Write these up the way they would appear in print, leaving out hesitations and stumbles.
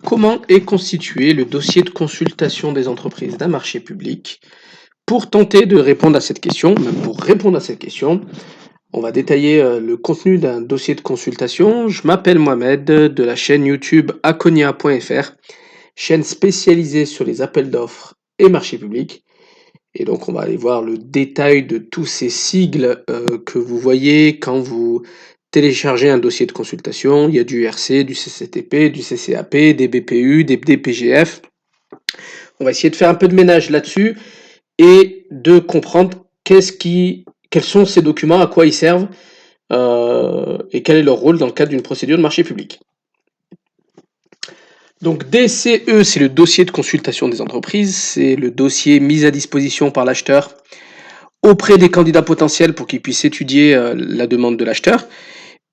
Comment est constitué le dossier de consultation des entreprises d'un marché public? Pour tenter de répondre à cette question, même pour répondre à cette question, on va détailler le contenu d'un dossier de consultation. Je m'appelle Mohamed de la chaîne YouTube Aconia.fr, chaîne spécialisée sur les appels d'offres et marchés publics. Et donc on va aller voir le détail de tous ces sigles que vous voyez quand vous téléchargez un dossier de consultation. Il y a du RC, du CCTP, du CCAP, des BPU, des DPGF. On va essayer de faire un peu de ménage là-dessus et de comprendre quels sont ces documents, à quoi ils servent et quel est leur rôle dans le cadre d'une procédure de marché public. Donc DCE, c'est le dossier de consultation des entreprises, c'est le dossier mis à disposition par l'acheteur auprès des candidats potentiels pour qu'ils puissent étudier la demande de l'acheteur.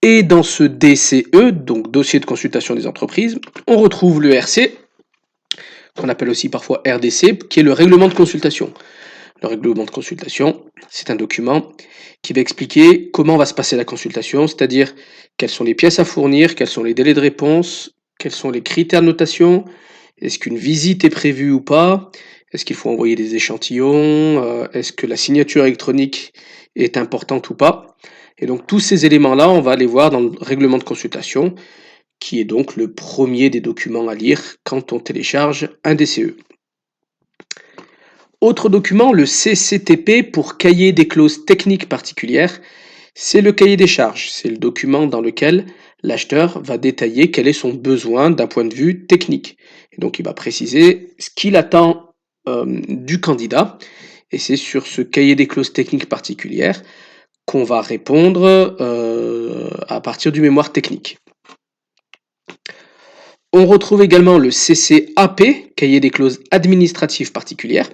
Et dans ce DCE, donc dossier de consultation des entreprises, on retrouve le RC, qu'on appelle aussi parfois RDC, qui est le règlement de consultation. Le règlement de consultation, c'est un document qui va expliquer comment va se passer la consultation, c'est-à-dire quelles sont les pièces à fournir, quels sont les délais de réponse, quels sont les critères de notation, est-ce qu'une visite est prévue ou pas, est-ce qu'il faut envoyer des échantillons, est-ce que la signature électronique est importante ou pas. Et donc tous ces éléments-là, on va les voir dans le règlement de consultation, qui est donc le premier des documents à lire quand on télécharge un DCE. Autre document, le CCTP pour cahier des clauses techniques particulières, c'est le cahier des charges. C'est le document dans lequel l'acheteur va détailler quel est son besoin d'un point de vue technique. Et donc il va préciser ce qu'il attend du candidat. Et c'est sur ce cahier des clauses techniques particulières qu'on va répondre à partir du mémoire technique. On retrouve également le CCAP, cahier des clauses administratives particulières.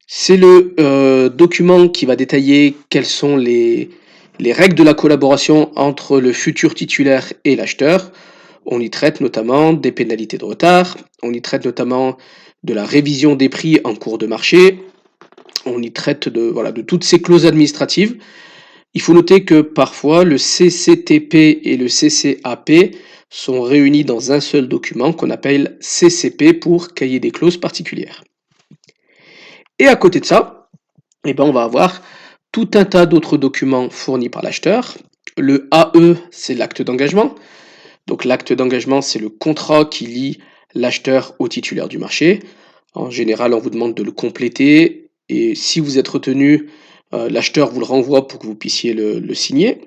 C'est le document qui va détailler quelles sont les règles de la collaboration entre le futur titulaire et l'acheteur. On y traite notamment des pénalités de retard, on y traite notamment de la révision des prix en cours de marché, on y traite de toutes ces clauses administratives. Il faut noter que parfois le CCTP et le CCAP sont réunis dans un seul document qu'on appelle CCP pour cahier des clauses particulières. Et à côté de ça, on va avoir tout un tas d'autres documents fournis par l'acheteur. Le AE, c'est l'acte d'engagement. Donc l'acte d'engagement, c'est le contrat qui lie l'acheteur au titulaire du marché. En général, on vous demande de le compléter et si vous êtes retenu, l'acheteur vous le renvoie pour que vous puissiez le signer.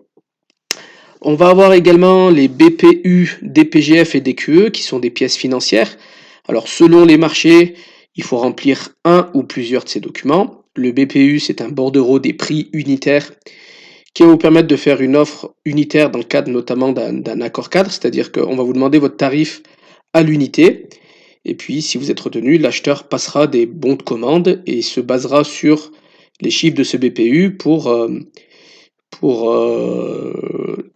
On va avoir également les BPU, DPGF et DQE qui sont des pièces financières. Alors selon les marchés, il faut remplir un ou plusieurs de ces documents. Le BPU, c'est un bordereau des prix unitaires qui va vous permettre de faire une offre unitaire dans le cadre notamment d'un accord cadre, c'est-à-dire qu'on va vous demander votre tarif à l'unité. Et puis, si vous êtes retenu, l'acheteur passera des bons de commande et se basera sur les chiffres de ce BPU pour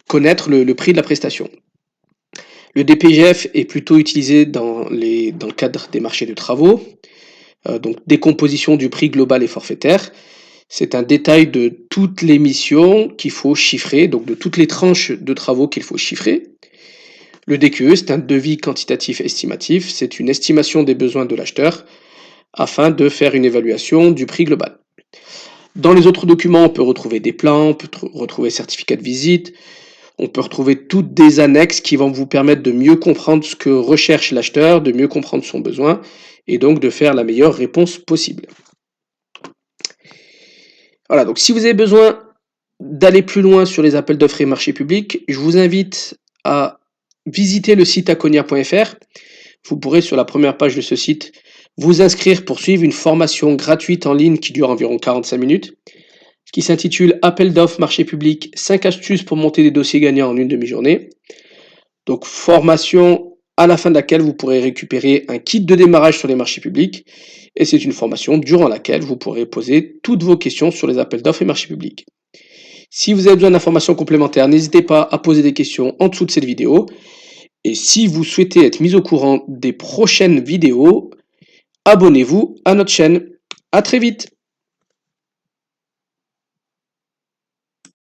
connaître le prix de la prestation. Le DPGF est plutôt utilisé dans le cadre des marchés de travaux, donc décomposition du prix global et forfaitaire. C'est un détail de toutes les missions qu'il faut chiffrer, donc de toutes les tranches de travaux qu'il faut chiffrer. Le DQE, c'est un devis quantitatif estimatif, c'est une estimation des besoins de l'acheteur afin de faire une évaluation du prix global. Dans les autres documents, on peut retrouver des plans, on peut retrouver certificat de visite, on peut retrouver toutes des annexes qui vont vous permettre de mieux comprendre ce que recherche l'acheteur, de mieux comprendre son besoin et donc de faire la meilleure réponse possible. Voilà, donc si vous avez besoin d'aller plus loin sur les appels d'offres et marchés publics, je vous invite à visiter le site aconia.fr. Vous pourrez sur la première page de ce site vous inscrire pour suivre une formation gratuite en ligne qui dure environ 45 minutes, qui s'intitule Appel d'offres marché public, 5 astuces pour monter des dossiers gagnants en une demi-journée. Donc formation à la fin de laquelle vous pourrez récupérer un kit de démarrage sur les marchés publics et c'est une formation durant laquelle vous pourrez poser toutes vos questions sur les appels d'offres et marchés publics. Si vous avez besoin d'informations complémentaires, n'hésitez pas à poser des questions en dessous de cette vidéo. Et si vous souhaitez être mis au courant des prochaines vidéos, abonnez-vous à notre chaîne. À très vite!